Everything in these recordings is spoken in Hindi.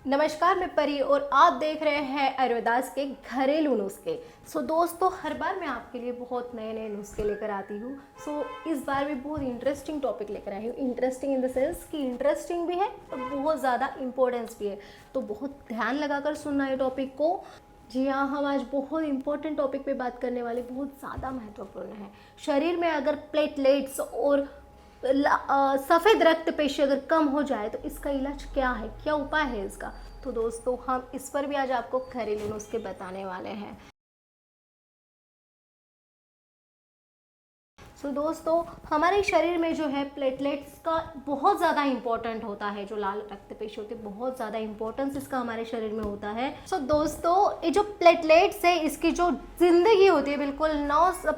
नमस्कार, मैं परी और आप देख रहे हैं आयुर्वेदास के घरेलू नुस्खे। दोस्तों, हर बार मैं आपके लिए बहुत नए नए नुस्खे लेकर आती हूँ। इस बार भी बहुत इंटरेस्टिंग टॉपिक लेकर आई हूँ। इंटरेस्टिंग इन द सेंस कि इंटरेस्टिंग भी है और बहुत ज़्यादा इम्पोर्टेंस भी है, तो बहुत ध्यान लगाकर सुनना है टॉपिक को। जी हाँ, हम आज बहुत इंपॉर्टेंट टॉपिक पे बात करने वाले, बहुत ज़्यादा महत्वपूर्ण है। शरीर में अगर प्लेटलेट्स और सफ़ेद रक्त पेशी अगर कम हो जाए तो इसका इलाज क्या है, क्या उपाय है इसका। तो दोस्तों, हम इस पर भी आज आपको घरेलू नुस्खे बताने वाले हैं। दोस्तों, हमारे शरीर में जो है प्लेटलेट्स का बहुत ज़्यादा इंपॉर्टेंट होता है। जो लाल रक्त पेशी होती है, बहुत ज़्यादा इंपॉर्टेंस इसका हमारे शरीर में होता है। दोस्तों, ये जो प्लेटलेट्स है इसकी जो ज़िंदगी होती है बिल्कुल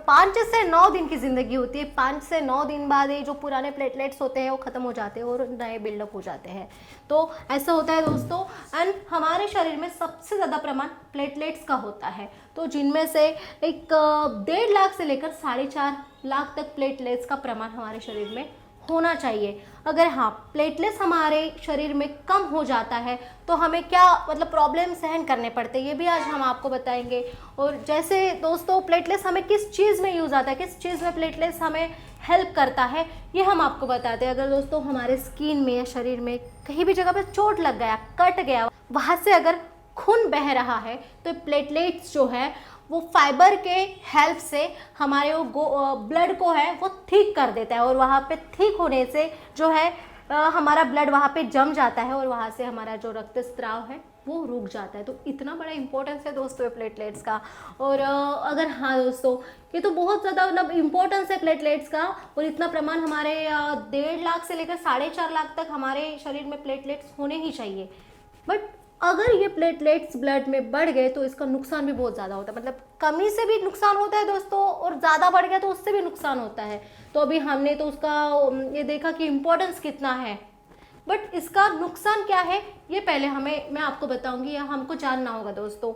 5 से 9 दिन की ज़िंदगी होती है। 5 से 9 दिन बाद ये जो पुराने प्लेटलेट्स होते हैं वो ख़त्म हो जाते हैं और नए बिल्डअप हो जाते हैं। तो ऐसा होता है दोस्तों। एंड हमारे शरीर में सबसे ज़्यादा प्रमाण प्लेटलेट्स का होता है, तो जिनमें से एक 1.5 लाख से लेकर 4.5 लाख तक प्लेटलेट्स का प्रमाण हमारे शरीर में होना चाहिए। अगर हाँ, प्लेटलेट्स हमारे शरीर में कम हो जाता है तो हमें क्या प्रॉब्लम सहन करने पड़ते हैं, ये भी आज हम आपको बताएंगे। और जैसे दोस्तों, प्लेटलेट्स हमें किस चीज़ में यूज़ आता है, किस चीज़ में प्लेटलेट्स हमें हेल्प करता है, ये हम आपको बताते हैं। अगर दोस्तों हमारे स्किन में या शरीर में कहीं भी जगह पे चोट लग गया, कट गया, वहाँ से अगर खून बह रहा है तो प्लेटलेट्स जो है वो फाइबर के हेल्प से हमारे वो ब्लड को है वो ठीक कर देता है, और वहाँ पे ठीक होने से जो है हमारा ब्लड वहाँ पे जम जाता है और वहाँ से हमारा जो रक्तस्राव है वो रुक जाता है। तो इतना बड़ा इंपॉर्टेंस है दोस्तों प्लेटलेट्स का। और अगर हाँ दोस्तों, ये तो बहुत ज़्यादा इंपॉर्टेंस है प्लेटलेट्स का, और इतना प्रमाण हमारे 1.5 लाख से लेकर 4.5 लाख तक हमारे शरीर में प्लेटलेट्स होने ही चाहिए। बट अगर ये प्लेटलेट्स ब्लड में बढ़ गए तो इसका नुकसान भी बहुत ज़्यादा होता है। कमी से भी नुकसान होता है दोस्तों, और ज़्यादा बढ़ गया तो उससे भी नुकसान होता है। तो अभी हमने तो उसका ये देखा कि इम्पोर्टेंस कितना है, बट इसका नुकसान क्या है ये पहले मैं आपको बताऊंगी, या हमको जानना होगा दोस्तों।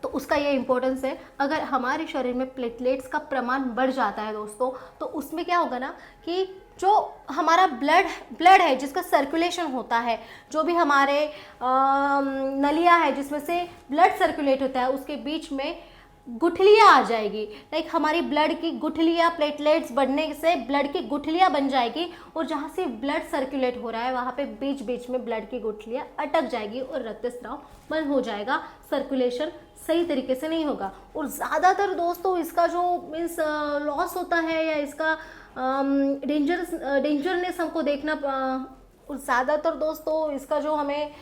तो उसका ये इम्पोर्टेंस है, अगर हमारे शरीर में प्लेटलेट्स का प्रमाण बढ़ जाता है दोस्तों, तो उसमें क्या होगा ना कि जो हमारा ब्लड है जिसका सर्कुलेशन होता है, जो भी हमारे नलियाँ है जिसमें से ब्लड सर्कुलेट होता है, उसके बीच में गुठलियाँ आ जाएगी। हमारी ब्लड की गुठलियाँ, प्लेटलेट्स बढ़ने से ब्लड की गुठलियाँ बन जाएगी, और जहाँ से ब्लड सर्कुलेट हो रहा है वहाँ पे बीच बीच में ब्लड की गुठलियाँ अटक जाएगी और रक्तस्राव बंद हो जाएगा, सर्कुलेशन सही तरीके से नहीं होगा। और ज़्यादातर दोस्तों इसका जो मीन्स लॉस होता है या इसका डेंजरनेस हमको देखना, और ज़्यादातर दोस्तों इसका जो हमें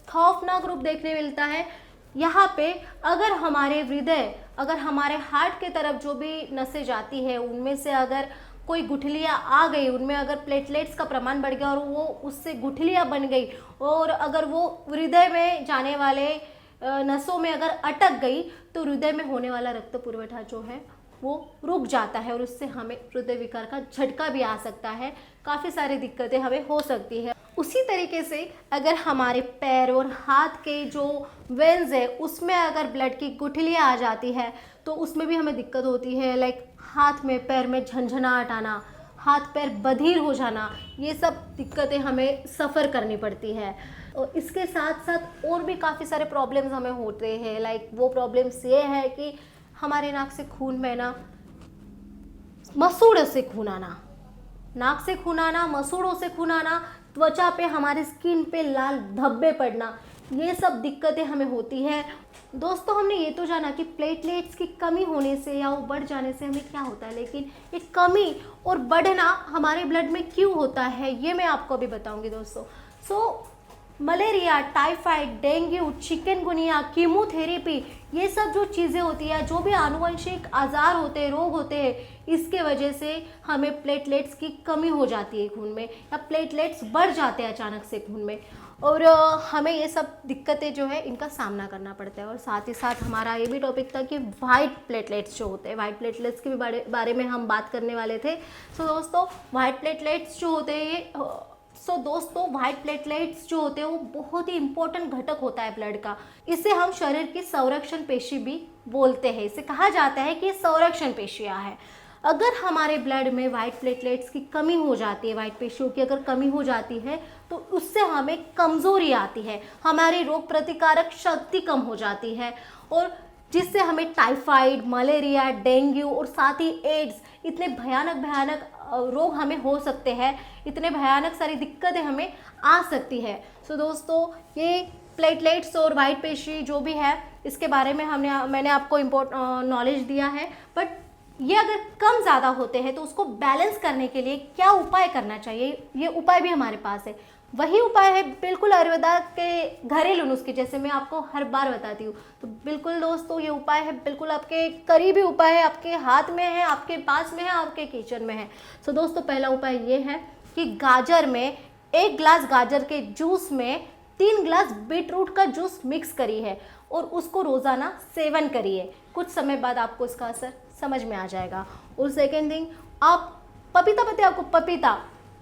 खौफनाक रूप देखने मिलता है यहाँ पे। अगर हमारे हृदय, अगर हमारे हार्ट के तरफ जो भी नसें जाती है उनमें से अगर कोई गुठलियाँ आ गई, उनमें अगर प्लेटलेट्स का प्रमाण बढ़ गया और वो उससे गुठलियाँ बन गई, और अगर वो हृदय में जाने वाले नसों में अगर अटक गई, तो हृदय में होने वाला रक्त पुरवठा जो है वो रुक जाता है, और उससे हमें हृदय विकार का झटका भी आ सकता है। काफ़ी सारी दिक्कतें हमें हो सकती है। उसी तरीके से अगर हमारे पैर और हाथ के जो वेन्स है उसमें अगर ब्लड की गुठलियाँ आ जाती है तो उसमें भी हमें दिक्कत होती है। हाथ में, पैर में झंझनाहट आना, हाथ पैर बधिर हो जाना, ये सब दिक्कतें हमें सफ़र करनी पड़ती है। और इसके साथ साथ और भी काफ़ी सारे प्रॉब्लम्स हमें होते हैं। वो प्रॉब्लम्स ये है कि हमारे नाक से खून बहना, मसूड़ों से खून आना, नाक से खून आना, मसूड़ों से खून आना, त्वचा पे, हमारी स्किन पे लाल धब्बे पड़ना, ये सब दिक्कतें हमें होती है। दोस्तों, हमने ये तो जाना कि प्लेटलेट्स की कमी होने से या वो बढ़ जाने से हमें क्या होता है, लेकिन ये कमी और बढ़ना हमारे ब्लड में क्यों होता है ये मैं आपको अभी बताऊंगी दोस्तों। Malaria, typhoid, dengue, chikungunya, chemotherapy, ये सब जो चीज़ें होती है, जो भी आनुवंशिक आजार होते हैं, रोग होते हैं, इसके वजह से हमें प्लेटलेट्स की कमी हो जाती है खून में, या प्लेटलेट्स बढ़ जाते हैं अचानक से खून में, और हमें ये सब दिक्कतें जो है इनका सामना करना पड़ता है। और साथ ही साथ हमारा ये भी टॉपिक था कि वाइट प्लेटलेट्स जो होते हैं, वाइट प्लेटलेट्स के भी बारे में हम बात करने वाले थे। दोस्तों, वाइट प्लेटलेट्स जो होते हैं दोस्तों, वाइट प्लेटलेट्स जो होते हैं वो बहुत ही इंपॉर्टेंट घटक होता है ब्लड का। इसे हम शरीर की संरक्षण पेशी भी बोलते हैं। इसे कहा जाता है कि संरक्षण पेशियां है। अगर हमारे ब्लड में वाइट प्लेटलेट्स की कमी हो जाती है, वाइट पेशियों की अगर कमी हो जाती है तो उससे हमें कमज़ोरी आती है, हमारी रोग प्रतिकारक शक्ति कम हो जाती है, और जिससे हमें टाइफाइड, मलेरिया, डेंगू और साथ ही एड्स, इतने भयानक भयानक रोग हमें हो सकते हैं, इतने भयानक सारी दिक्कतें हमें आ सकती है। सो दोस्तों, ये प्लेटलेट्स और वाइट पेशी जो भी है इसके बारे में मैंने आपको नॉलेज दिया है। बट ये अगर कम ज़्यादा होते हैं तो उसको बैलेंस करने के लिए क्या उपाय करना चाहिए, ये उपाय भी हमारे पास है। वही उपाय है बिल्कुल आयुर्वेदा के घरेलू नुस्खे, जैसे मैं आपको हर बार बताती हूँ। तो बिल्कुल दोस्तों, ये उपाय है बिल्कुल आपके करीबी उपाय है, आपके हाथ में है, आपके पास में है, आपके किचन में है। सो दोस्तों, पहला उपाय ये है कि गाजर में 1 गिलास गाजर के जूस में 3 गिलास बीटरूट का जूस मिक्स करी है और उसको रोज़ाना सेवन करिए। कुछ समय बाद आपको इसका असर समझ में आ जाएगा। और सेकेंड थिंग, आप पपीता, पत्ते आपको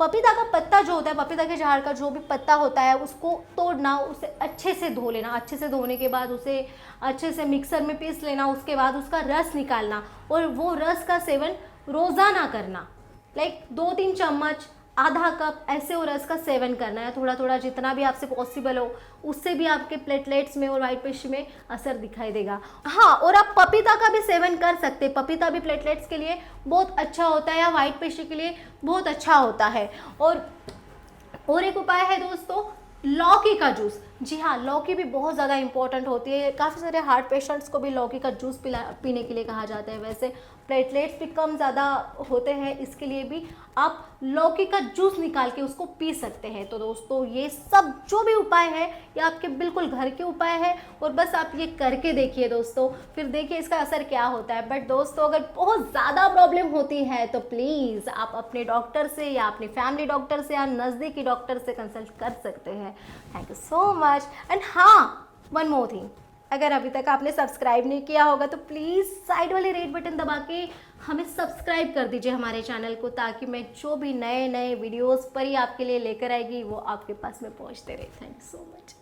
पपीता का पत्ता जो होता है, पपीता के झाड़ का जो भी पत्ता होता है उसको तोड़ना, उसे अच्छे से धो लेना, अच्छे से धोने के बाद उसे अच्छे से मिक्सर में पीस लेना, उसके बाद उसका रस निकालना और वो रस का सेवन रोज़ाना करना। लाइक 2-3 चम्मच, आधा कप ऐसे वो रस का सेवन करना है, थोड़ा थोड़ा जितना भी आपसे पॉसिबल हो। उससे भी आपके प्लेटलेट्स में और वाइट पेशी में असर दिखाई देगा। हाँ, और आप पपीता का भी सेवन कर सकते हैं, पपीता भी प्लेटलेट्स के लिए बहुत अच्छा होता है या वाइट पेशी के लिए बहुत अच्छा होता है। और एक उपाय है दोस्तों, लौकी का जूस। जी हाँ, लौकी भी बहुत ज़्यादा इंपॉर्टेंट होती है। काफ़ी सारे हार्ट पेशेंट्स को भी लौकी का जूस पीने के लिए कहा जाता है। वैसे प्लेटलेट्स भी कम ज़्यादा होते हैं, इसके लिए भी आप लौकी का जूस निकाल के उसको पी सकते हैं। तो दोस्तों, ये सब जो भी उपाय है ये आपके बिल्कुल घर के उपाय है और बस आप ये करके देखिए दोस्तों, फिर देखिए इसका असर क्या होता है। बट दोस्तों, अगर बहुत ज़्यादा प्रॉब्लम होती है तो प्लीज़ आप अपने डॉक्टर से या अपने फैमिली डॉक्टर से या नज़दीकी डॉक्टर से कंसल्ट कर सकते हैं। Thank you so much. And हाँ, वन मोर थिंग, अगर अभी तक आपने सब्सक्राइब नहीं किया होगा तो प्लीज़ साइड वाले रेड बटन दबा के हमें सब्सक्राइब कर दीजिए हमारे चैनल को, ताकि मैं जो भी नए नए वीडियोस पर ही आपके लिए लेकर आएगी वो आपके पास में पहुंचते रहे। Thank you so much.